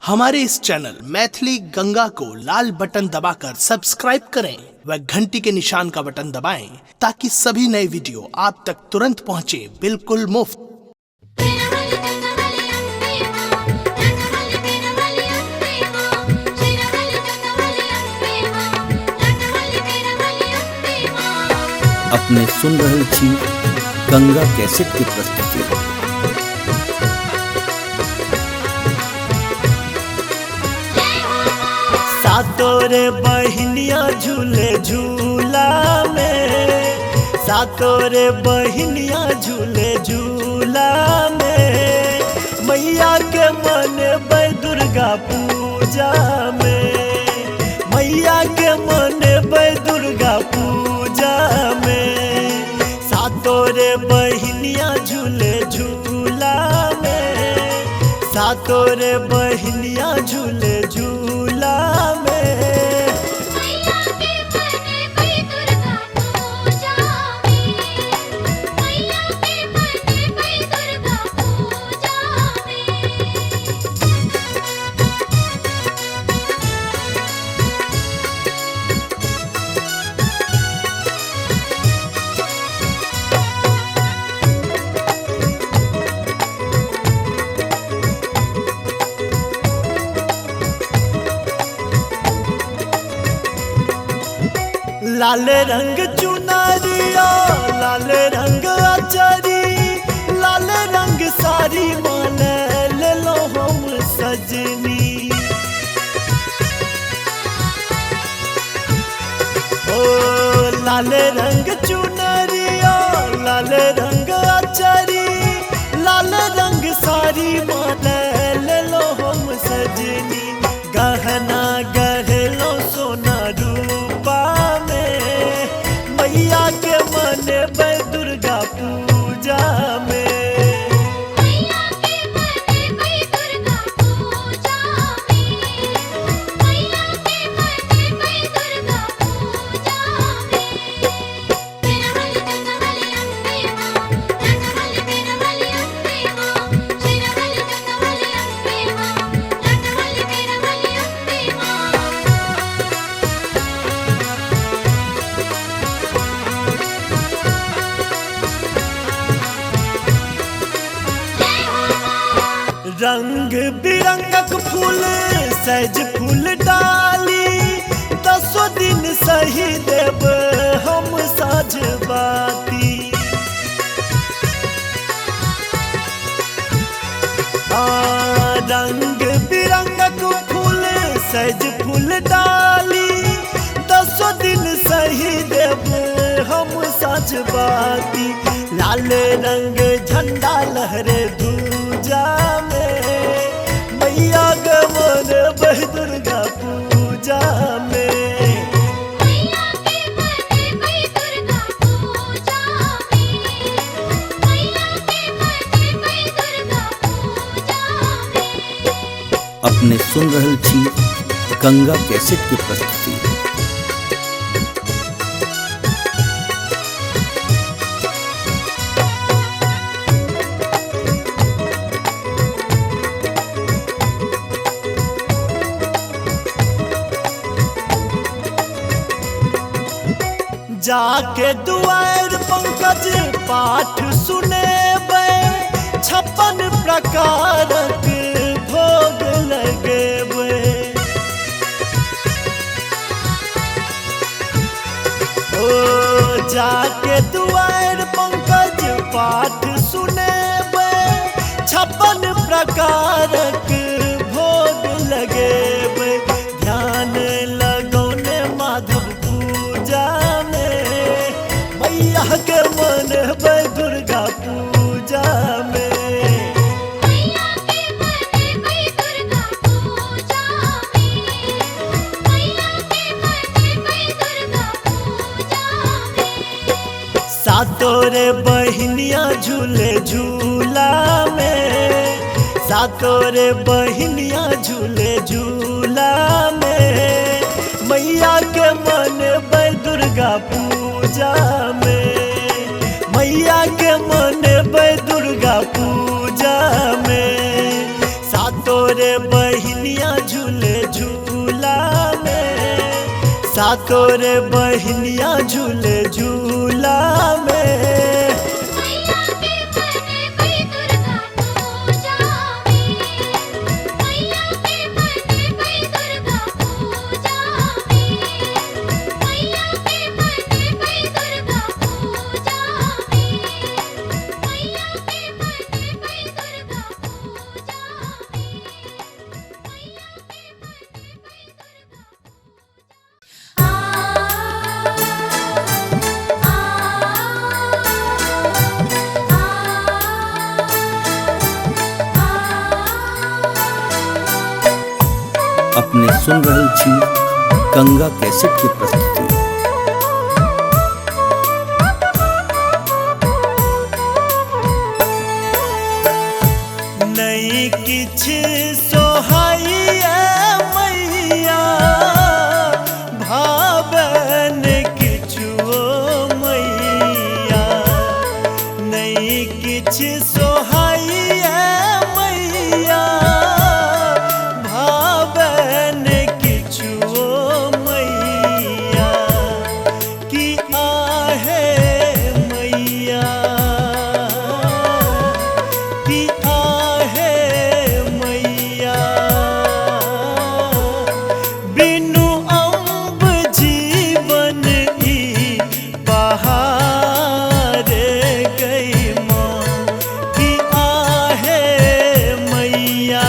हमारे इस चैनल मैथिली गंगा को लाल बटन दबाकर सब्सक्राइब करें व घंटी के निशान का बटन दबाएं ताकि सभी नए वीडियो आप तक तुरंत पहुंचे बिल्कुल मुफ्त। अपने सुन रहल छी गंगा कैसेट की प्रस्तुति। सातोरे बहिनिया झूले झूला में, सातोरे बहिनिया झूले झूला में, मैया के मन बै दुर्गा पूजा में, मैया के मन बै दुर्गा पूजा में। सातोरे बहिनिया झूले झूला में, सातोरे बहिनिया झूले झूला में। लाल रंग चुनरिया, लाल रंग अचरी, लाल रंग साड़ी मान ले लो हम सजनी। ओ लाल रंग चुनरिया, लाल रंग अचरी, लाल रंग साड़ी मान ले लो हम सजनी। गहना गहलो सोना रूपा में, मैया के मन बै दुर्गा पूजा में, मैया के मन बै दुर्गा पूजा में, मैया के मन बै दुर्गा पूजा में। तेरा वाली गंगा वाली अम्बे मां, गंगा वाली तेरा वाली अम्बे मां, तेरा वाली गंगा वाली अम्बे मां, गंगा वाली तेरा वाली अम्बे मां। रंग बिरंगक फूल सहज फूल डाली, 10 दिन सही देव हम साझ बाती। रंग बिरंगक फूल सहज फूल डाली, 10 दिन सही देव हम साझ बाती। लाल रंग झंडा लहरे दूजा में, मैया के मन बै दुर्गा पूजा में, मैया के मन बै दुर्गा पूजा में, मैया के मन बै दुर्गा पूजा में। अपने सुन रहल छी गंगा कैसेट की प्रस्तुति। जाके दुआर पंकज पाठ सुनेबै, 56 प्रकारक भोग लगेबै। ओ जाके दुआर पंकज पाठ सुनेबै, 56 प्रकारक भोग लगेबै। ध्यान लगौने माधव पूजा में, मैया के मन बै दुर्गा पूजा में, मैया के मन बै दुर्गा पूजा में, मैया के मन बै दुर्गा पूजा में। सातोरे बहिनिया झूले झूला में, सातोरे बहिनिया झूले झूला में, मैया के मन बै दुर्गा पूजा में, मैया के मन बै दुर्गा पूजा में। सातोरे बहिन बहनिया झूले झूला में, सातों रे बहनिया झूले झूला में। मैया के बने भई दुर्गा पूजा में, मैया के बने भई दुर्गा पूजा में, मैया के बने भई दुर्गा पूजा में, मैया के बने भई दुर्गा पूजा में, मैया के बने भई अपने सुन रहल छी गंगा कैसेट की प्रस्तुति। नहीं किछ सोहाइया मैया, भावन किछुओ मैया, नहीं किछ सोहाइया मैया, भावन किछुओ मैया, कि आहे मैया, कि आहे मैया, बिनु अम्ब जीवन ई बहार गई माँ, कि आहे मैया,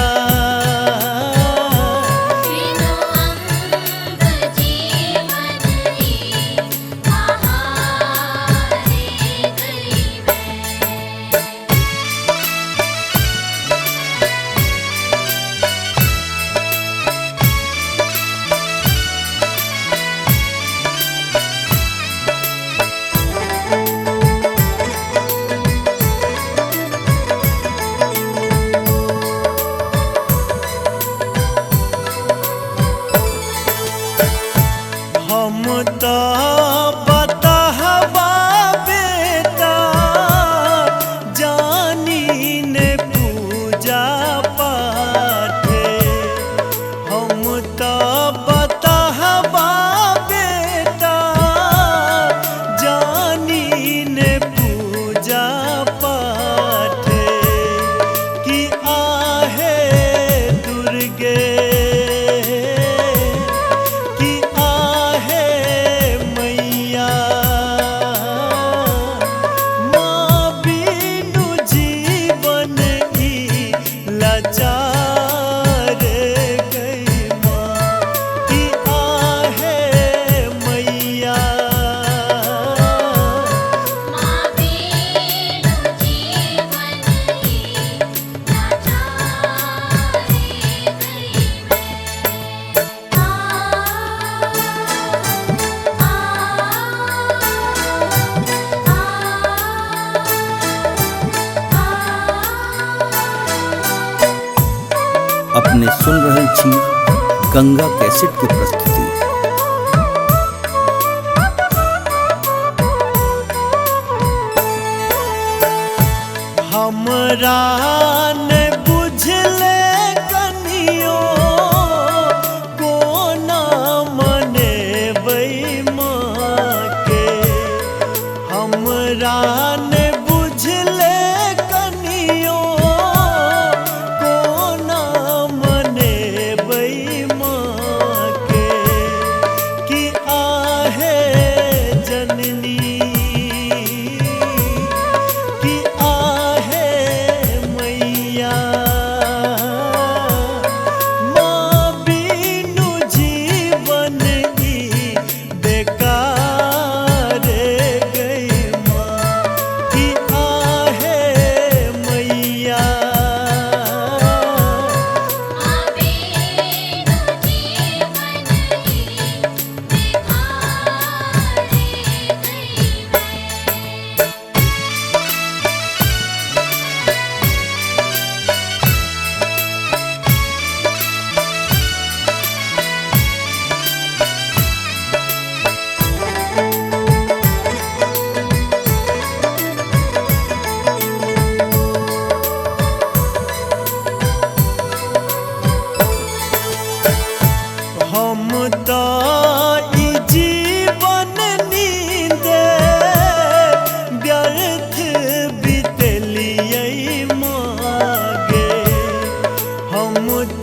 बिनु अम्ब जीवन ई बहारे गई मैं। हम तो बताहबा बेटा, जानी ने पूजा पाठे, हम तो बताहबा बेटा, जानी ने पूजा पाठे, कि आहे दुर्गे, कि आहे मैया, माँ बिनु जीवन ई लाचार गई माँ, कि आहे मैया, माँ बिनु जीवन ई लाचारे गई अपने सुन रहल छी गंगा कैसेट की प्रस्तुति। हमरा ने बुझले कनियो, कोना मनेबै माँ के, हमरा ने बुझले कनियो, कोना मनेबै माँ के, कि आहे जननी, कि आहे मैया,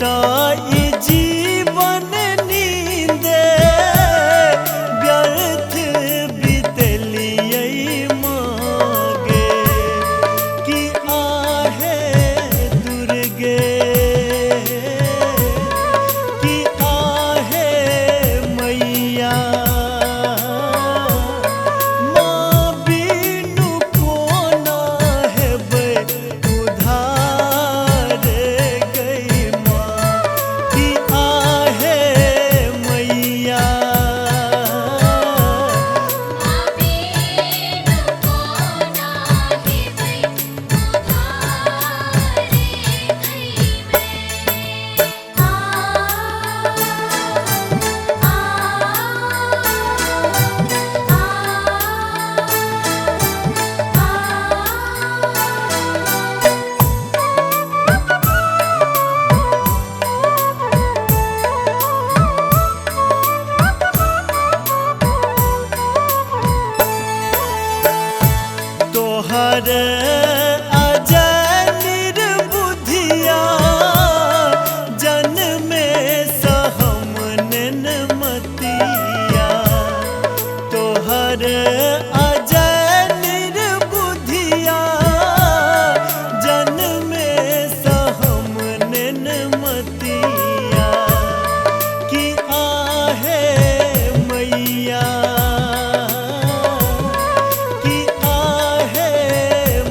ताई जीवन नींदे व्यर्थ बीतलियै मांगे कि आहे दुर्गे कि आहे मैया माँ बिनु कोना हेबै उधार गई माँ कि आहे मैया तोहर अजय निर्बुद्धिया जन्मे सहम मतिया तोहर अजय निर्बुद्धिया जन्मे सहम मतिया कि आहे मैया कि आहे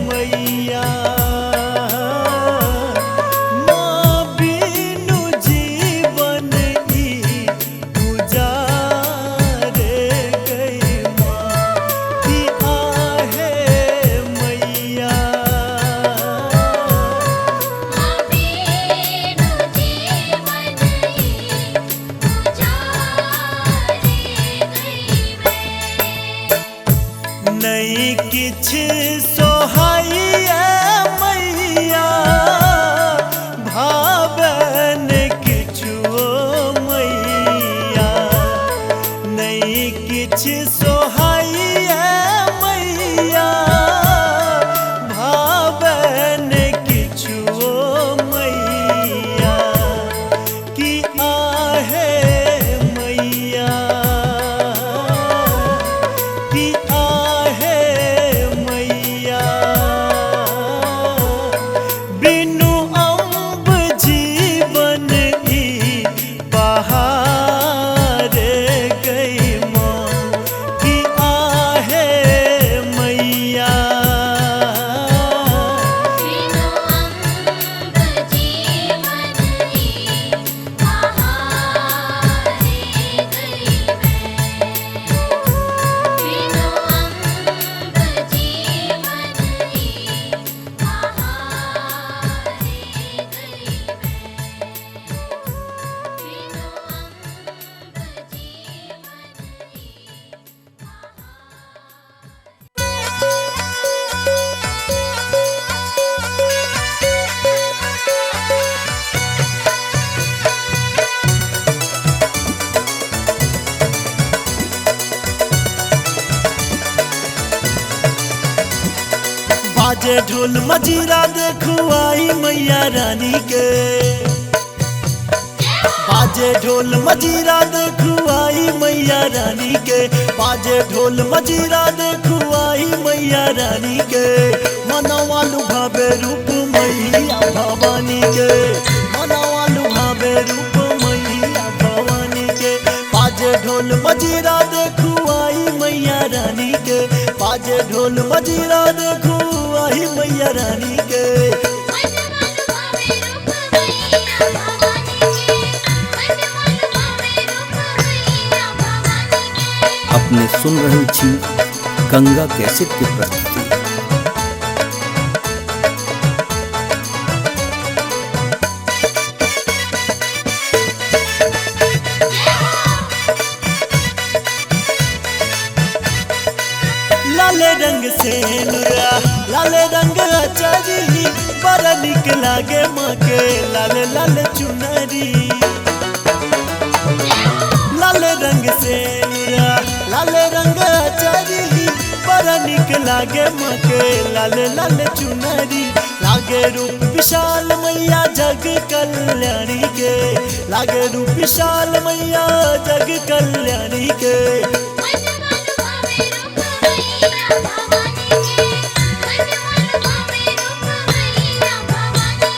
मैया माँ बिनु जीवन ई गुजार गई माँ कि आहे मैया नहीं किछ सोहाइया मैया भावन किछुओ मैया नहीं किछ सोहाइया मैया भावन किछुओ मैया कि आहे मैया कि आहे मैया बिनु अम्ब जीवन ई बहार गई माँ कि आहे मैया बाजे ढोल मजीरा देखू आई मैया रानी के बाजे ढोल मजीरा देखू आई मैया रानी के बाजे ढोल मजीरा देखू आई मैया रानी के मनवा लुभावे रूप मैया भवानी के मनवा लुभावे रूप मैया भवानी के बाजे ढोल मजीरा देखू आई मैया रानी के बाजे ढोल मजीरा देखू आई मैया रानी के अपने सुन रहे छी गंगा कैसेट की प्रस्तुति। लाले रंग से नुरा लाले रंग अचारी बड़ा निक लागे माँ के लाले लाले चुनरी लाले रंग से नुरा लाले रंग अचारी बड़ा निक लागे माँ के लाले लाले चुनरी लागे लागे रूप विशाल मैया जग कल्याणी के, लागे रूप विशाल मैया जग कल्याणी के। मन मन भावे रूप मैया भवानी के, मन मन भावे रूप मैया भवानी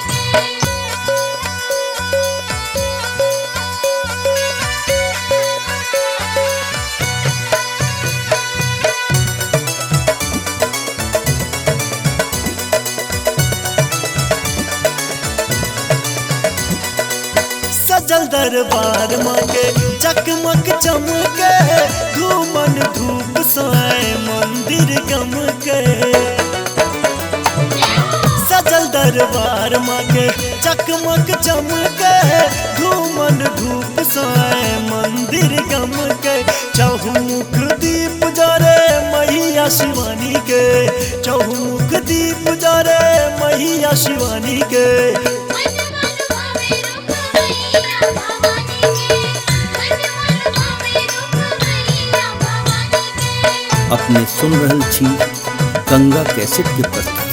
सजल दरबार माँ के चकमक चमके, घूमन धूप सोए मंदिर गम के। सजल दरबार माँ के चकमक चमके, घूमन धूप सोए मंदिर गम के। चहुमुख दीप जरे मैया शिवानी के, चहुमुख दीप जरे मैया शिवानी के। मन मन भावे रूप मैया भवानी के, मन मन भावे रूप मैया भवानी के। अपने सुन रहल छी गंगा कैसेट की प्रस्तुति।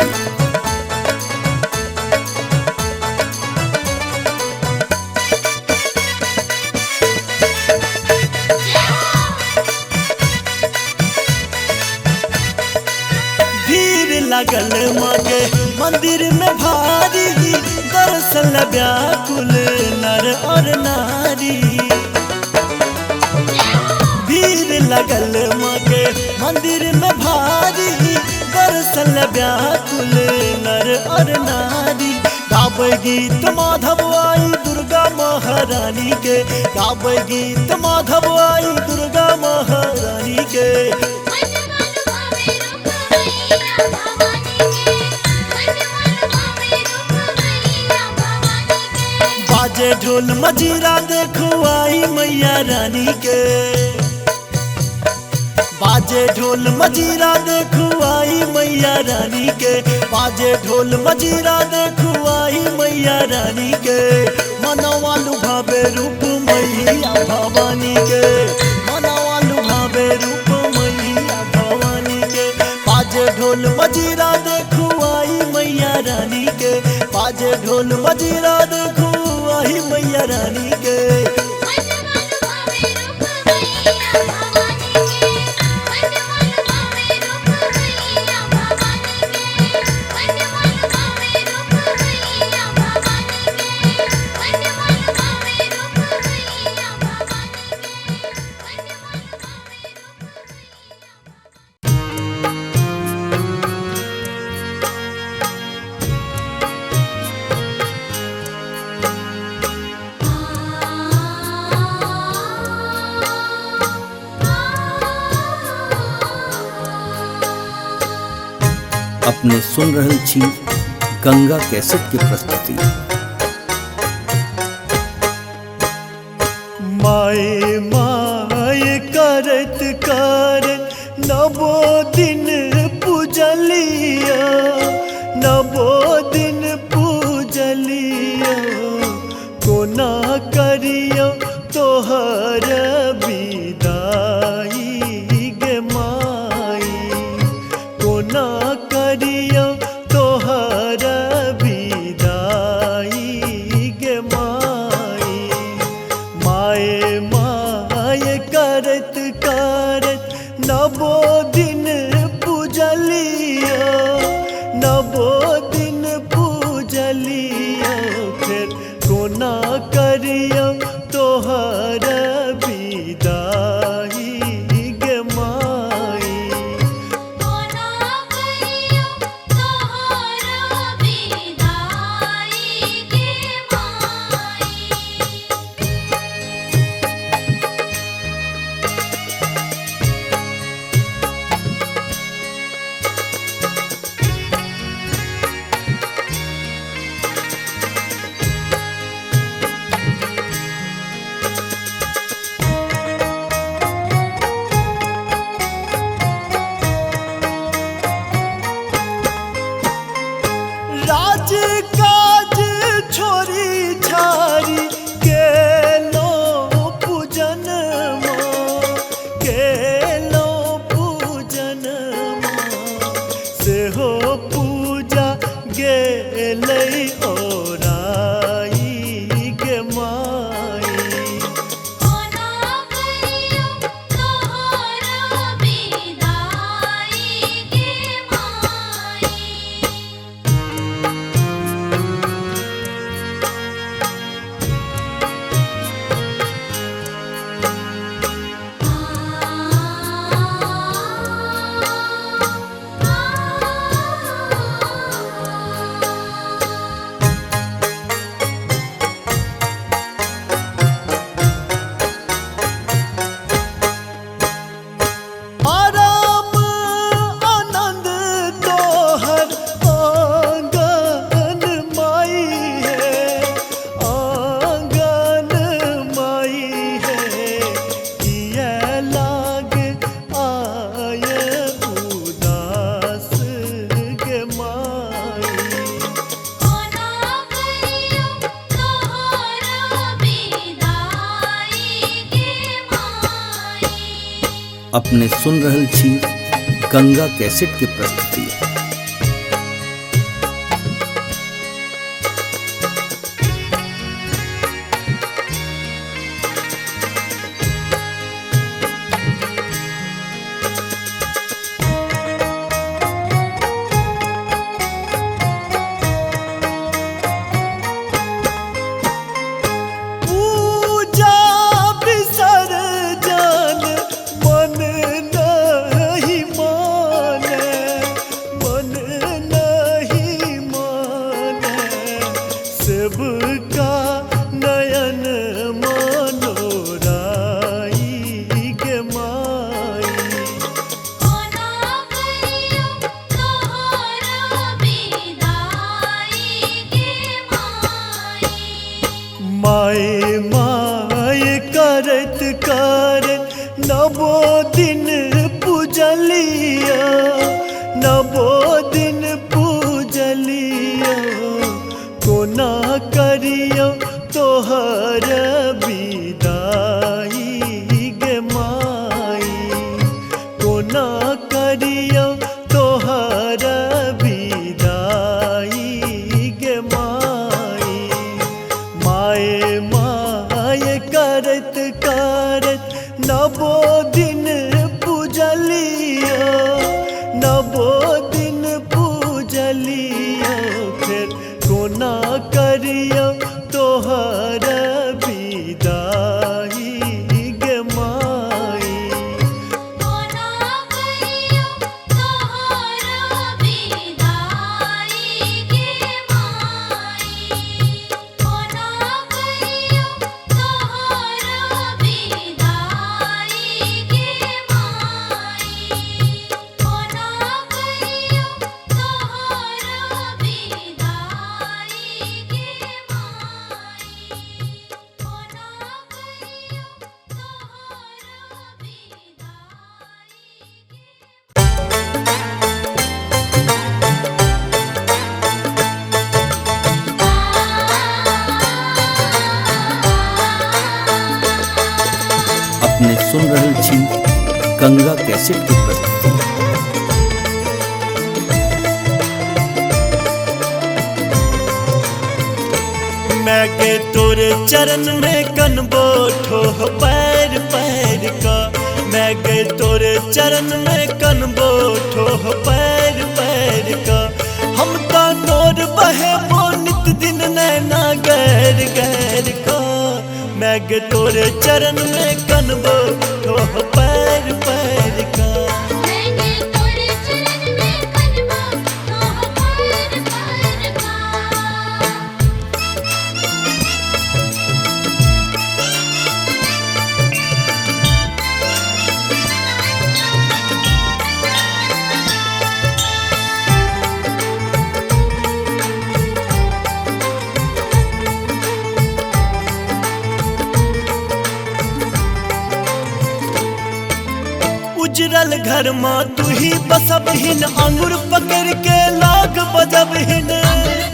भीड़ लगल माँ के मंदिर में भारी, दर्शन व्याकुल नर और नारी। भीड़ लगल माँ के मंदिर में भारी, दर्शन व्याकुल नर और नारी। गावे गीत माधव आई दुर्गा महारानी के, गावे गीत माधव आई दुर्गा महारानी के। मन मन भावे रूप मैया भवानी के, मन मन भावे रूप मैया भवानी के। बाजे ढोल मजीरा देखो आई मैया रानी के, बाजे ढोल मजीरा देखो आई मैया रानी के। बाजे ढोल मजीरा देखो आई मैया रानी के। मनवा लुभावे रूप मैया भवानी के, मनवा लुभावे रूप मैया भवानी के। बाजे ढोल मजीरा देखो आई मैया रानी के, बाजे ढोल मजीरा देखो आई मैया रानी के। मन मन भावे रूप मैया भवानी के, मन मन भावे रूप मैया भवानी के। मन मन भावे रूप मैया भवानी के, मन मन भावे रूप मैया भवानी के, मन मन भावे रूप मैया। अपने सुन रहल छी गंगा कैसेट की प्रस्तुति। माए माए करत करत नवो दिन पूजलिया, नवो दिन पूजलिया। कोना करियो तोहर विदाई गे माई, कोना करियो तोहर विदाई गे माई। माए माए करत करत नवो दिन पूजलिया, नवो दिन पूजलिया। फिर कोना करियो तोहर विदाई गे माई। कोना करियो तोहर विदाई गे माई। अपने सुन रहल छी गंगा कैसेट के प्रस्तुति। पूजा विसर्जन मन नहीं माने, मन नहीं माने, सबका नयन मनोराई के माई। कोना करियो तोहरा विदाई के माई। माए माए करत करत नवो दिन पूजलिया, नवो दिन पूजलिया, कोना करियो तोहर विदाई गे माई, कोना करियो तोहर विदाई गे माई। माए माए करत करत नवो दिन पूजलिया, नवो दिन पूजलिया, फिर कोना करियो तोहर विदाई गे माई। कोना करियो तोहरा विदाई के माई। कोना करियो तोहरा विदाई के माई। कोना करियो तोहरा विदाई के माई। कोना करियो तोहरा विदाई के अपने सुन रहल छी गंगा कैसेट के प्रस्तुति। मैं के तोरे चरण में कनबो ठोह पैर पैर का, मैं के तोरे चरण में कनबो ठोह पैर पैर का। हम तो नोर बहे वो नित दिन नैना गैर गैर का, मैं के तोरे चरण में कनबो ठोह पैर पैर का। मैंने तोरे चरण में कनबो तोह पैर पैर का। उजरल घर माँ तू ही बसबहिन, अंगूर पकड़ के लाग बजबहिन।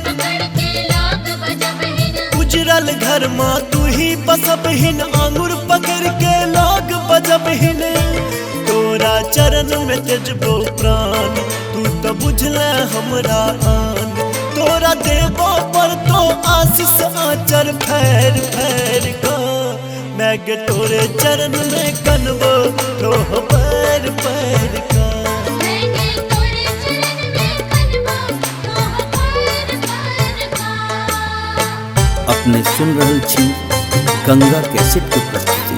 पकड़ के लाग बजबहिन। उजरल घर माँ तू ही बसबहिन, अंगूर पकड़ के लाग बजबहिन। तोरा चरण में तेजबो प्राण, तू तो बुझले हमरा आन। तोरा देवो पर तो आशीष आचर फैर फैर का, मैं गे तोरे चरण में कनबो ठोह पैर पैर का। मैंने तोरे चरण में कनबो तोह पैर पैर का। अपने सुन रहल छी गंगा कैसेट के प्रस्तुति।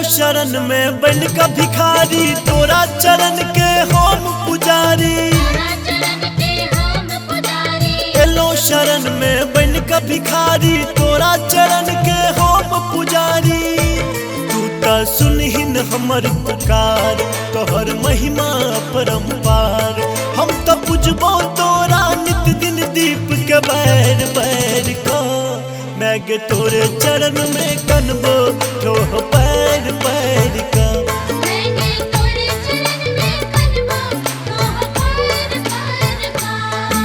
शरण में बन का भिखारी, तोरा चरण के हम पुजारी। तोरा चरण के हम पुजारी। एलो शरण में बन का भिखारी, तोरा चरण के हम पुजारी। तू तो सुनहिन हमर पुकार, तोहर महिमा परम्पार। हम तो पूजबो तोरा नित दिन दीप के बैर बैर का, मैं गे तोरे चरण में कनबो ठोह पैर पैर का। मैंने तोरे चरण में कनबो ठोह पैर पैर का।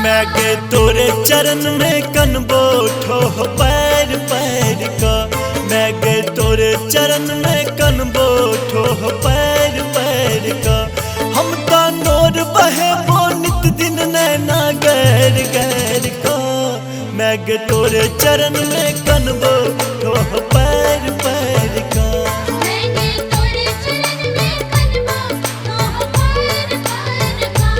मैं गे तोरे चरण में कनबो ठोह पैर पैर का। मैं गे तोरे चरण में कनबो ठोह पैर पैर का। हम ता नोर बहे वो नित दिन नैना गैर गैर का। मैं गे तोरे चरण में कनबो ठोह पैर पैर का। मैंने तोरे चरण में कनबो ठोह पैर पैर का।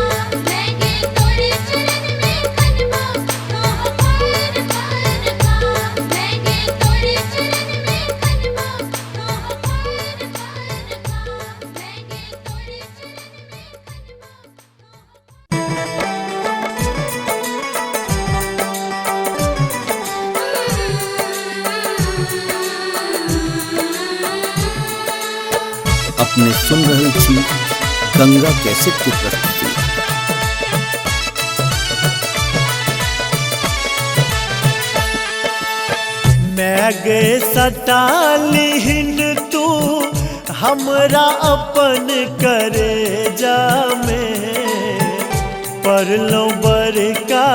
मैंने तोरे चरण में कनबो ठोह पैर पैर का। मैंने तोरे चरण में कनबो ठोह पैर पैर का। मैंने तोरे चरण अपने सुन रहल छी गंगा कैसेट की प्रस्तुति। मैं गे सटाली हिंद तू हमरा अपन करे जा में परलो बरका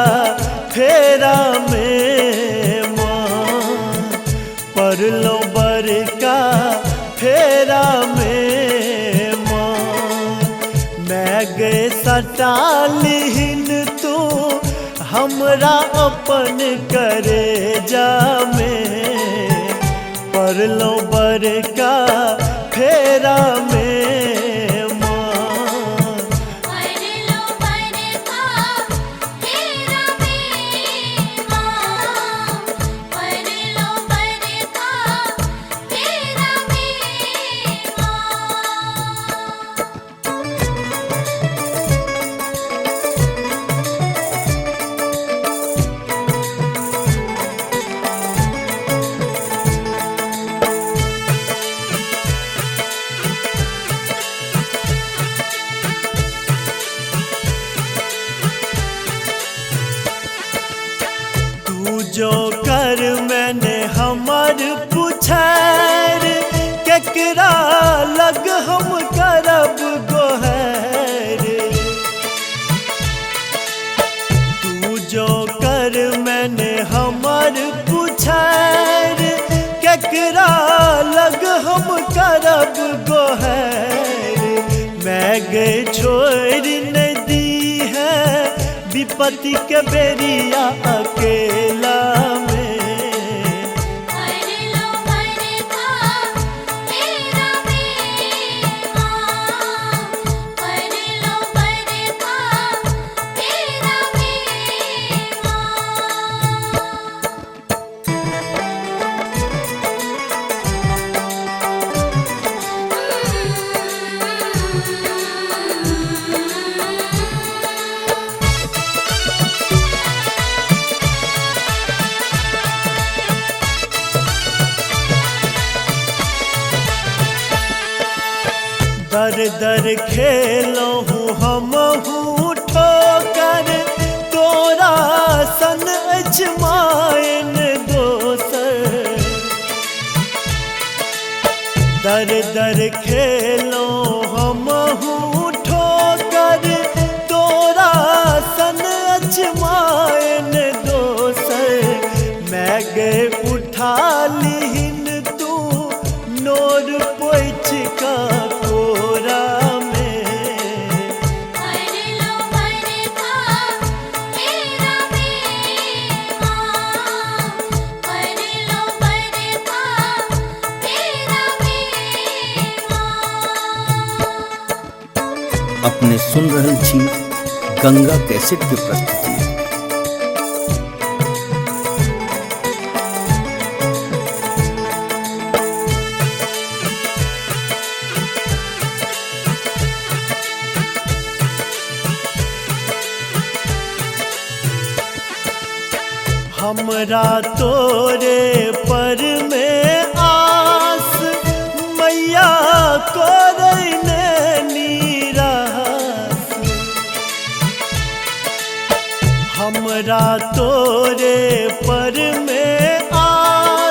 फेरा में माँ परलो बरका फेरा में माँ। मैं गे सटाली हिंद तू हमरा अपन करे जा में परलो बरका फेरा में माँ। परलो बरका फेरा में माँ। परलो बरका फेरा में माँ। तू जो कर मैंने हमर पुछैर केकरा लग हम करब गोहर। तू जो कर मैंने हमर पुछैर केकरा लग हम करब गोहर। मैं गे छोड़ नहीं दी है विपत्ति के बेरिया अकेला में। परलो बरका फेरा में माँ। परलो बरका फेरा में दर दर खेलो हूँ हम हूँ ठोकर तोरा सन अजमायन दोसर। दर दर खेलो हम हूँ ठोकर तोरा सन अजमायन दोसर। मैं गे उठा लीन तू नोर पोछ का कोरा में। परलो बरका फेरा में माँ। परलो बरका फेरा में माँ। अपने सुन रहल छी गंगा कैसेट की प्रस्तुति। हमरा तोरे पर में आस मैया करैने निरास। हमरा तोरे पर में आस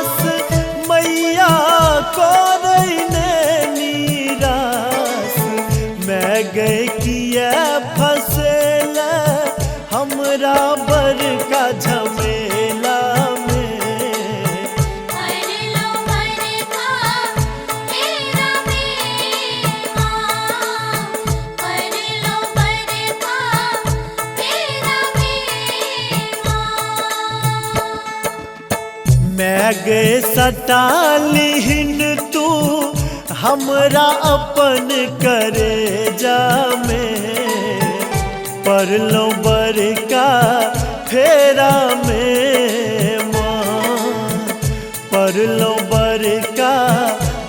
मैं गे सटालिहिन तू हमरा अपन करे जामे परलो बरका फेरा में माँ परलो बरका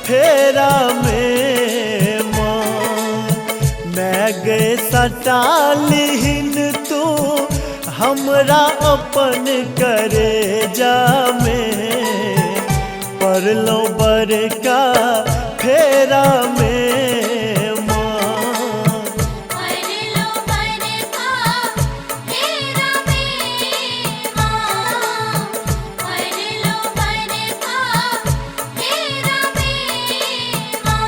फेरा में माँ मैं गे सटालिहिन तू हमरा अपन करे जामे परलो बरका फेरा में माँ परलो बरका फेरा में माँ परलो बरका फेरा में माँ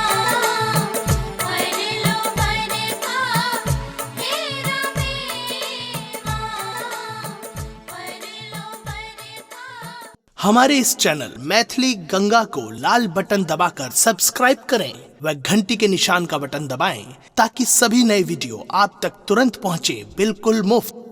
परलो बरका फेरा में माँ परलो बरका। हमारे इस चैनल मैथिली गंगा को लाल बटन दबाकर सब्सक्राइब करें व घंटी के निशान का बटन दबाएं ताकि सभी नए वीडियो आप तक तुरंत पहुंचे बिल्कुल मुफ्त।